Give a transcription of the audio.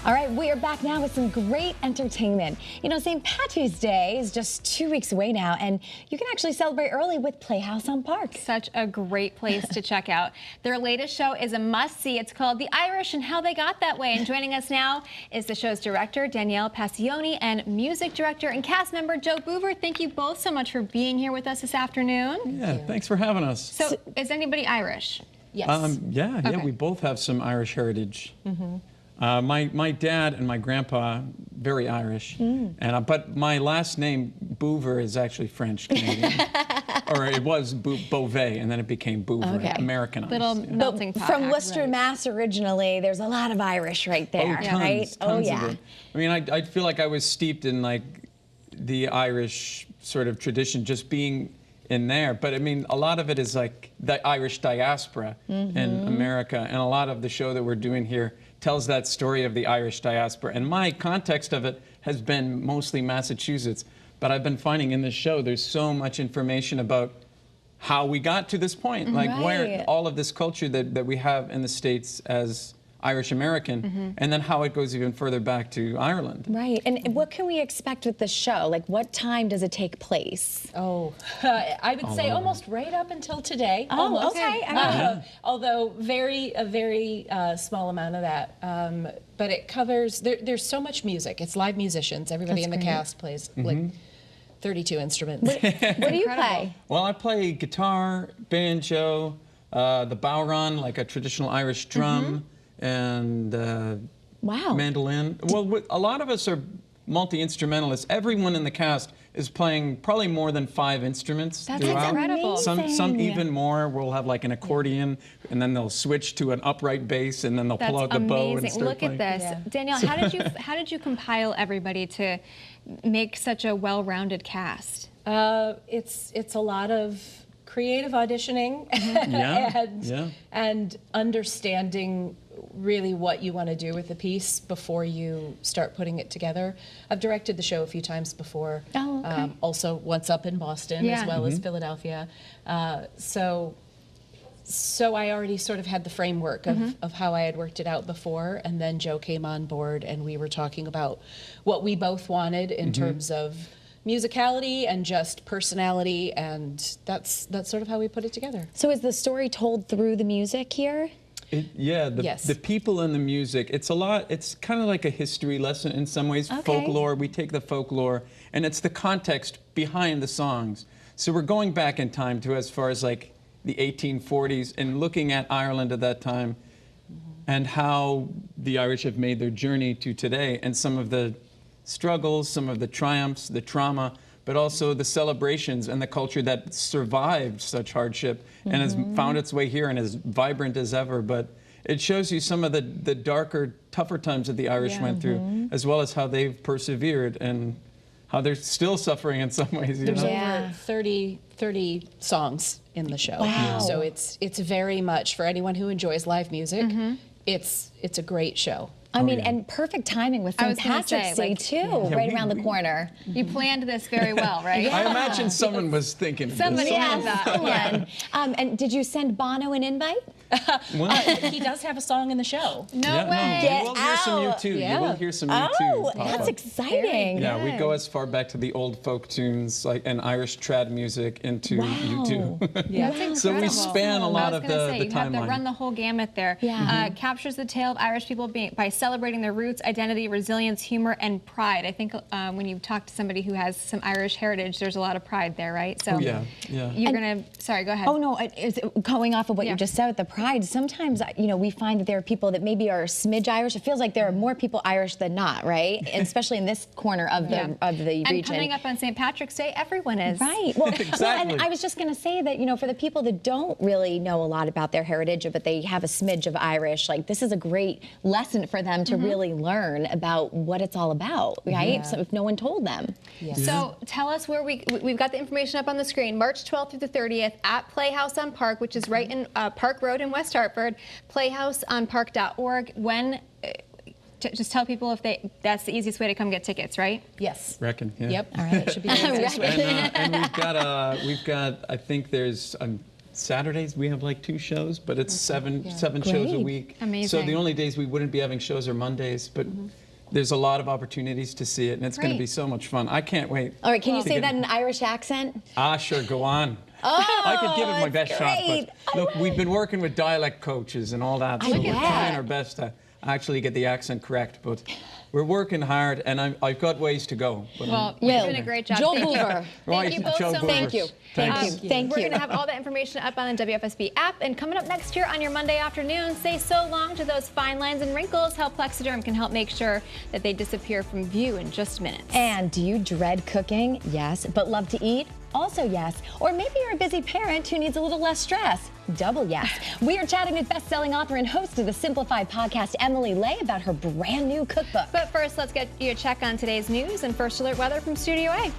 All right, we are back now with some great entertainment. You know, St. Patrick's Day is just 2 weeks away now, and you can actually celebrate early with Playhouse on Park. Such a great place to check out. Their latest show is a must-see. It's called The Irish and How They Got That Way. And joining us now is the show's director, Danielle Paccione, and music director and cast member, Joe Boover. Thank you both so much for being here with us this afternoon. Yeah, thanks for having us. So, is anybody Irish? Yes. Yeah, we both have some Irish heritage. My dad and my grandpa, very Irish, and but my last name, Boover, is actually French Canadian. Or it was Beauvais, and then it became Boover, Americanized. Little melting pot. From Worcester, Mass. Originally, there's a lot of Irish right there, right? Tons of it. I mean, I feel like I was steeped in like the Irish sort of tradition, just being in there. But I mean, a lot of it is like the Irish diaspora in America, and a lot of the show that we're doing here tells that story of the Irish diaspora. And my context of it has been mostly Massachusetts, but I've been finding in this show there's so much information about how we got to this point, like where all of this culture that we have in the States as Irish American, and then how it goes even further back to Ireland. Right, and what can we expect with the show? Like, what time does it take place? Oh, I would say almost right up until today. Oh, almost. okay. Although a very small amount of that. But it covers, there's so much music. It's live musicians. Everybody in the cast plays like 32 instruments. What do you play? Well, I play guitar, banjo, the bowron, like a traditional Irish drum, and mandolin. Well, a lot of us are multi-instrumentalists. Everyone in the cast is playing probably more than 5 instruments. That's throughout. incredible. Some even more. We'll have like an accordion, and then they'll switch to an upright bass, and then they'll pull out the bow and start Look playing. at this. Danielle, how did you compile everybody to make such a well-rounded cast? It's a lot of creative auditioning and understanding really what you want to do with the piece before you start putting it together. I've directed the show a few times before, also once up in Boston as well as Philadelphia. So I already sort of had the framework of how I had worked it out before, and then Joe came on board and we were talking about what we both wanted in terms of musicality and just personality, and that's sort of how we put it together. So is the story told through the music here? The people and the music, it's kind of like a history lesson in some ways, folklore. We take the folklore, and it's the context behind the songs. So we're going back in time to as far as like the 1840s and looking at Ireland at that time and how the Irish have made their journey to today, and some of the struggles, some of the triumphs, the trauma, but also the celebrations and the culture that survived such hardship and has found its way here and is vibrant as ever. But it shows you some of the darker, tougher times that the Irish went through, as well as how they've persevered and how they're still suffering in some ways. There's over 30 songs in the show. Wow. So it's very much, for anyone who enjoys live music, it's a great show. I mean, and perfect timing with St. Patrick's Day, too, right around the corner. You planned this very well, right? I imagine someone was thinking of Somebody this. had that. And did you send Bono an invite? He does have a song in the show. No way. You will hear some U2. You will hear some U2. Oh, that's exciting. Yeah, we go as far back to the old folk tunes and Irish trad music into U2. That's incredible. So we span a lot of the timeline. You have to run the whole gamut there. Captures the tale of Irish people by celebrating their roots, identity, resilience, humor, and pride. I think when you talk to somebody who has some Irish heritage, there's a lot of pride there, right? So you're gonna. Sorry, go ahead. Oh no, going off of what you just said with the pride. Sometimes we find that there are people that maybe are a smidge Irish. It feels like there are more people Irish than not, right? And especially in this corner of the region. And coming up on St. Patrick's Day, everyone is. Right. Well, exactly. And I was just going to say that for the people that don't really know a lot about their heritage, but they have a smidge of Irish, like this is a great lesson for them to really learn about what it's all about, right? So if no one told them. So tell us where we've got the information up on the screen. March 12th through the 30th at Playhouse on Park, which is right in Park Road in West Hartford. Playhouseonpark.org. When just tell people if that's the easiest way to come get tickets, right? Yes. Reckon. Yeah. Yep. All right. That should be the easiest way. And we've got I think there's Saturdays we have like 2 shows, but it's seven shows a week. Amazing. So the only days we wouldn't be having shows are Mondays, but there's a lot of opportunities to see it, and it's going to be so much fun. I can't wait. All right, can you say that in an Irish accent? Sure, go on. Oh, I could give it my best shot, great. but look, we've been working with dialect coaches and all that, so we're trying our best to actually get the accent correct, but we're working hard, and I've got ways to go. Well, you're doing a great job. Joel Thank you. Boover. Thank you both so much. Thank you. Thanks. Thank We're you. going to have all the information up on the WFSB app. And coming up next year on your Monday afternoon, say so long to those fine lines and wrinkles. How Plexiderm can help make sure that they disappear from view in just minutes. And do you dread cooking? Yes. But love to eat? Also yes. Or maybe you're a busy parent who needs a little less stress. Double yes. We are chatting with best-selling author and host of the Simplified podcast, Emily Lay, about her brand new cookbook. But first, let's get you a check on today's news and First Alert weather from Studio A.